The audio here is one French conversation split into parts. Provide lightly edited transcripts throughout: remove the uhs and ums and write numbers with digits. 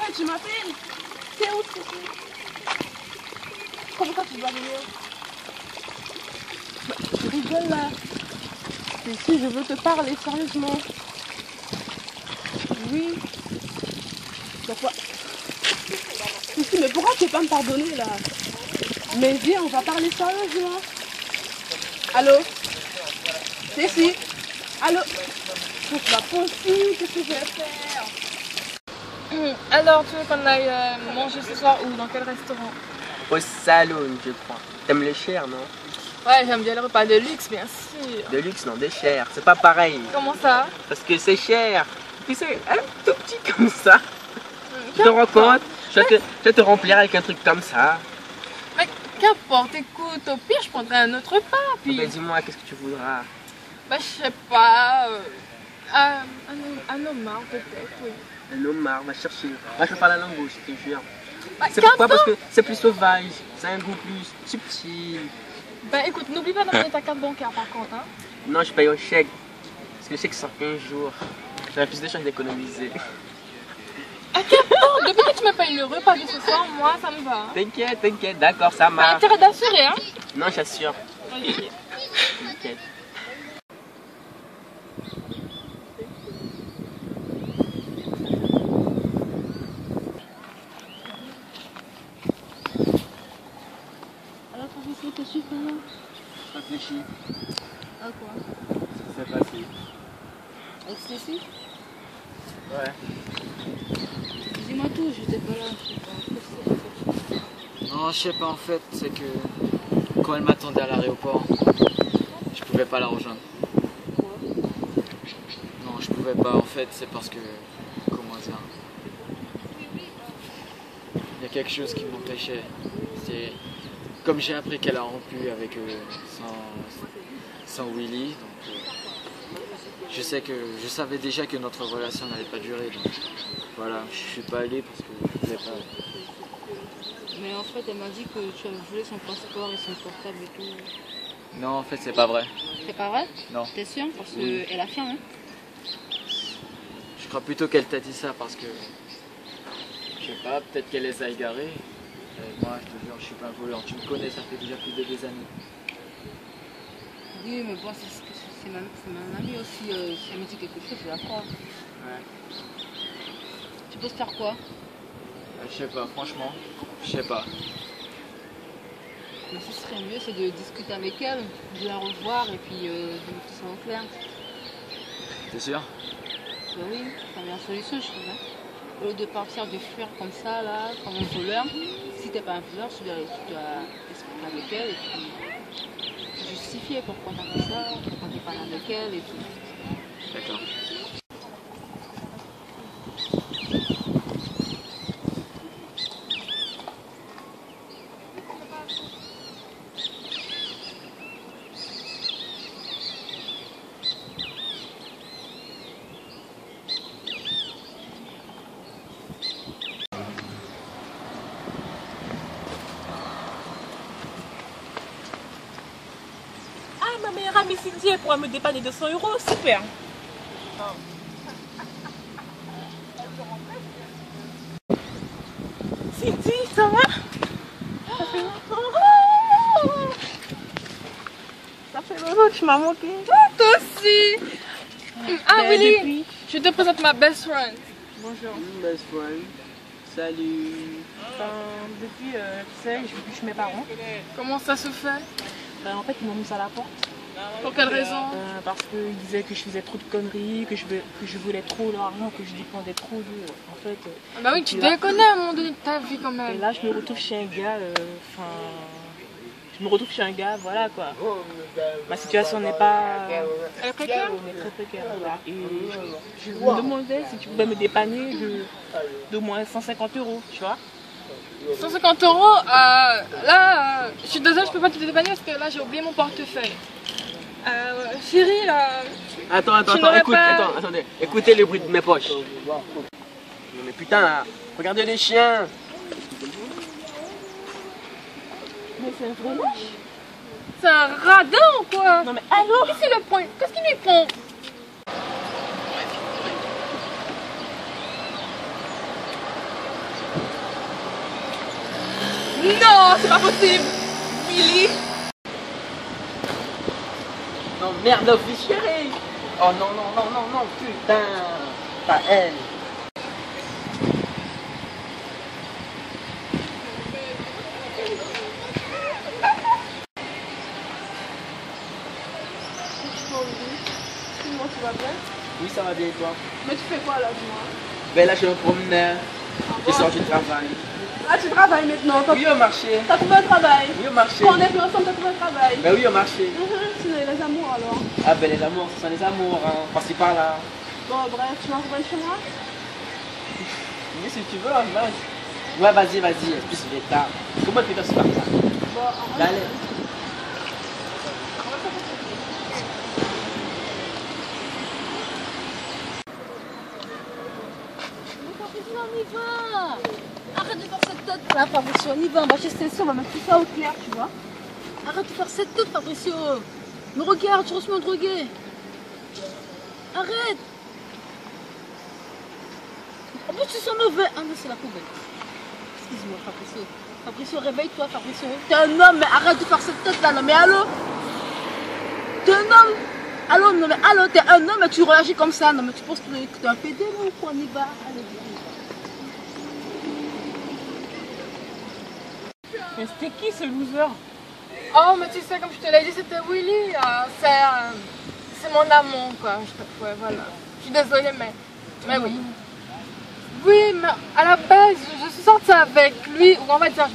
Hey, tu m'appelles? C'est où c'est où? Comment ça tu dois venir? Bah, tu rigoles là. Si je veux te parler sérieusement. Oui. Pourquoi? Si, mais pourquoi tu peux pas me pardonner là? Mais viens, on va parler sérieusement. Allô? Cécile? Allô? C'est pas possible, qu'est-ce que je vais faire? Alors, tu veux qu'on aille manger ce soir ou dans quel restaurant? Au salon, je crois. T'aimes les chers, non? Ouais, j'aime bien le repas de luxe, bien sûr. De luxe, non, des chers. C'est pas pareil. Comment ça? Parce que c'est cher. Puis c'est un tout petit comme ça. Tu te rends compte? Je vais te remplir avec un truc comme ça. Mais qu'importe, écoute, au pire, je prendrai un autre repas. Puis... Ben, dis-moi, qu'est-ce que tu voudras? Bah, je sais pas. Un homard, peut-être, oui. Un homard, va chercher. Moi, je fais pas la langue gauche, je te jure. Bah, C'est pourquoi? Parce que c'est plus sauvage. C'est un goût plus subtil. Bah, écoute, n'oublie pas d'amener ta carte bancaire, par contre, hein. Non, je paye au chèque. Parce que le chèque sort 15 jours. J'aurais plus de chances d'économiser. Ah, qu'importe, depuis que tu me payes le repas de ce soir, moi, ça me va. T'inquiète, t'inquiète, d'accord, ça T'as marche. intérêt d'assurer, hein. Non, j'assure. Ok. T'inquiète. Alors, professeur, qu'est-ce que tu fais là? Je réfléchis. À quoi? Ce qui s'est passé. Avec Stécie? Ouais. Dis-moi tout, j'étais pas là, je sais pas. Non, je sais pas en fait, c'est que quand elle m'attendait à l'aéroport, je pouvais pas la rejoindre. Pourquoi? Non, je pouvais pas en fait, c'est parce que, comment dire, il y a quelque chose qui m'empêchait. C'est comme j'ai appris qu'elle a rompu avec sans Willy, donc je savais déjà que notre relation n'allait pas durer, donc voilà, je suis pas allé parce que je voulais pas. Mais en fait, elle m'a dit que tu avais volé son passeport et son portable et tout. Non, en fait, c'est pas vrai. C'est pas vrai? Non. T'es sûr? Parce Oui. qu'elle affirme, hein? Je crois plutôt qu'elle t'a dit ça parce que, je sais pas, peut-être qu'elle les a égarés. Et moi, je te jure, je suis pas un voleur. Tu me connais, ça fait déjà plus de 2 années. Oui, mais bon, c'est ma amie aussi. Si elle me dit quelque chose, je la crois. Ouais. Tu peux se faire quoi? Je sais pas, franchement, je sais pas. Mais ce serait mieux, c'est de discuter avec elle, de la revoir et puis de mettre tout ça au clair. T'es sûr? Ben oui, c'est la meilleure solution, je trouve. Hein. Au lieu de partir de fuir comme ça, là, comme un voleur, si t'es pas un voleur, tu dois discuter avec elle et puis justifier pourquoi t'as fait ça, pourquoi t'es parlé avec elle et tout. D'accord. Ah, ma meilleure amie Cindy, elle pourra me dépanner 200 €, super. Cindy, ça va? Ça fait longtemps. Ça fait longtemps que tu m'as manqué. Toi aussi. Ah, Ben, Willy, depuis- je te présente ma best friend. Bonjour. Best friend. Salut. Depuis, tu sais, je vis chez mes parents. Comment ça se fait? Ben, en fait, ils m'ont mis à la porte. Pour quelle raison? Parce qu'ils disaient que je faisais trop de conneries, que je voulais trop leur argent, que je dépendais trop d'eux. En fait, Ah bah oui, tu et là- déconnes à un moment donné de ta vie quand et même. là, je me retrouve chez un gars, voilà quoi. Ma situation n'est pas... Elle est précaire? Elle est très précaire, voilà. Et je me demandais si tu pouvais me dépanner d'au moins 150 €, tu vois. 150 €, là, je suis désolée, je peux pas te dépanner parce que là, j'ai oublié mon portefeuille. Chérie, là, Attends, Tu n'aurais écoute, pas- attendez. Écoutez le bruit de mes poches. Non mais putain, là, regardez les chiens. Mais c'est un vrai lâche. c'est un radin ou quoi? Non mais alors, Qu'est-ce qu'il le prend? Qu'est-ce qu'il lui prend? Non, c'est pas possible. Willy. Non, merde, Office chérie. Oh non, non, non, non, non, putain. Pas elle. Comment tu vas bien? Oui, ça va bien, et toi? Mais tu fais quoi là, dis-moi? Ben là, je me promenais. J'ai sorti du travail. Ah, tu travailles maintenant? Oui, au marché. T'as trouvé un travail? Oui, au marché. Quand on est plus ensemble, t'as trouvé un travail? Ben oui, au marché. Sinon, les amours alors. Ah ben les amours, ce sont les amours, hein. Par-ci par-là. Bon, bref, tu m'en reviens chez moi? Oui, si tu veux, hein, vas-y. Ouais, vas-y, vas-y. En plus, il est tard. Comment tu fais ça par là? Bon, Allez. on y va. Arrête de faire cette tête là, Fabricio. On y va, on va chez Stéphane, on va mettre tout ça au clair, tu vois. Arrête de faire cette tête, Fabricio. Me regarde, tu reçois mon drogué. Arrête. En plus, tu sens mauvais. Ah, mais c'est la poubelle. Excuse-moi, Fabricio. Fabricio, réveille-toi, Fabricio. T'es un homme, mais arrête de faire cette tête là. Non, mais allô? T'es un homme. Allô, non, mais allô, t'es un homme, mais tu réagis comme ça. Non, mais tu penses que t'es un PD là ou quoi? On y va. Allez, viens. Mais c'était qui ce loser? Oh, mais tu sais, comme je te l'ai dit, c'était Willy. C'est mon amour, quoi. Ouais, voilà. Je suis désolée, mais oui. Oui, mais à la base, je suis sortie avec lui, ou on va dire,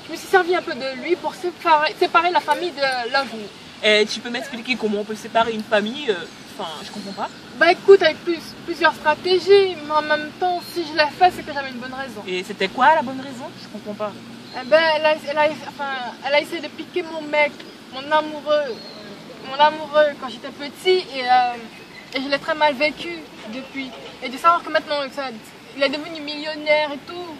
je me suis servi un peu de lui pour séparer la famille de l'amour. Et tu peux m'expliquer comment on peut séparer une famille? Enfin, je comprends pas. Bah écoute, avec plusieurs stratégies, mais en même temps, si je l'ai fait, c'est que j'avais une bonne raison. Et c'était quoi la bonne raison? Je comprends pas. Eh ben, elle a essayé de piquer mon mec, mon amoureux quand j'étais petit, et je l'ai très mal vécu depuis. Et de savoir que maintenant, il est devenu millionnaire et tout,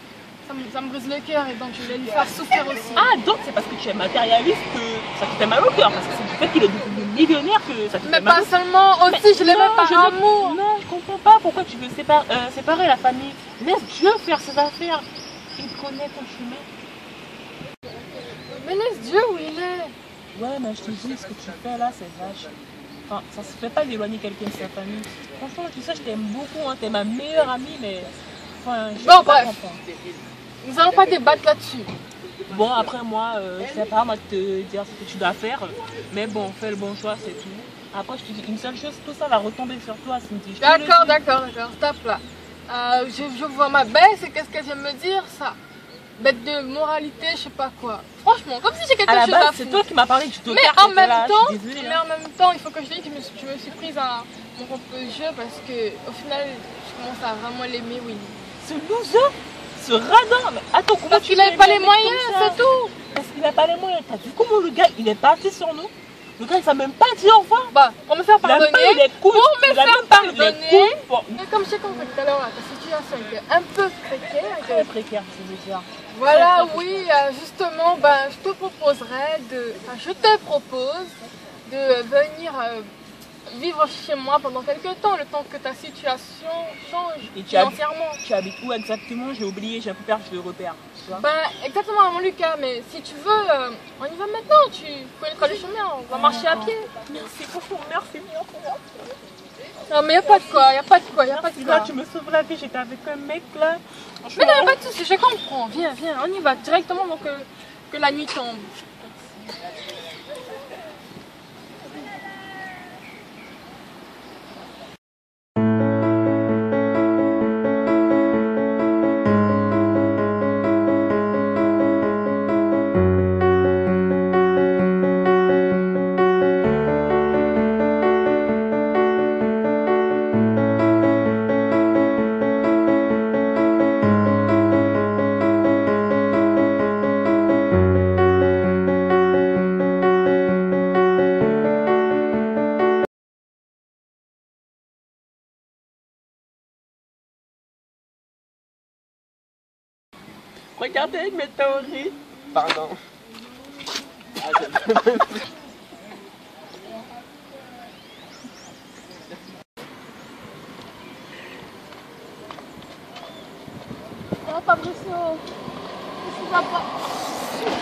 ça me brise le cœur, et donc je voulais lui faire souffrir aussi. Ah, donc c'est parce que tu es matérialiste que ça te fait mal au cœur, parce que c'est du fait qu'il est devenu millionnaire que ça te fait mal au cœur. Mais pas seulement, aussi je l'aimais par amour. Non, je comprends pas pourquoi tu veux séparer la famille. Laisse Dieu faire ses affaires. Il connaît ton chemin. Mais laisse Dieu où il est. Ouais, mais je te dis, ce que tu fais là, c'est vache. Enfin, ça se fait pas d'éloigner quelqu'un de sa famille. Franchement, tu sais, je t'aime beaucoup, hein. T'es ma meilleure amie, mais... Enfin, je Bon, sais pas bref. comprendre. Nous allons pas débattre là-dessus. Bon, après moi, c'est pas à moi de te dire ce que tu dois faire. Mais bon, fais le bon choix, c'est tout. Après, je te dis une seule chose, tout ça va retomber sur toi, Cynthia. D'accord, stop là. Je vois ma baisse et qu'est-ce qu'elle vient me dire, ça? Bête de moralité, je sais pas quoi. Franchement, comme si j'ai quelque chose à foutre. C'est toi qui m'as parlé du tout. Mais en même temps, il faut que je dise que je me suis prise à mon propre jeu parce que au final, je commence à vraiment l'aimer, Willy. Ce loser, ce radin, mais attends, comment parce qu'il n'avait pas les moyens, c'est tout. Parce qu'il n'a pas les moyens. T'as vu comment le gars, il est parti sur nous? Le gars, il s'est même pas dit au revoir. Bah, pour me faire pardonner. Mais comme je t'ai compris tout à l'heure, ta situation était un peu précaire. Très précaire, je veux dire. Voilà, oui, justement, ben, je te propose de venir vivre chez moi pendant quelques temps, le temps que ta situation change financièrement. Tu habites où exactement? J'ai oublié, j'ai un peu perdu le repère. Ben, exactement à mon Lucas, mais si tu veux, on y va maintenant, tu connaîtras le chemin, on va marcher à pied. Merci beaucoup, merci. Non mais y'a pas de quoi, y'a pas de quoi. Là, tu me sauves la vie, j'étais avec un mec là. Mais non, y'a pas de soucis, je comprends, viens, on y va directement avant que la nuit tombe. Regardez mes théories. Pardon. Oh, Fabricio. Je vois pas.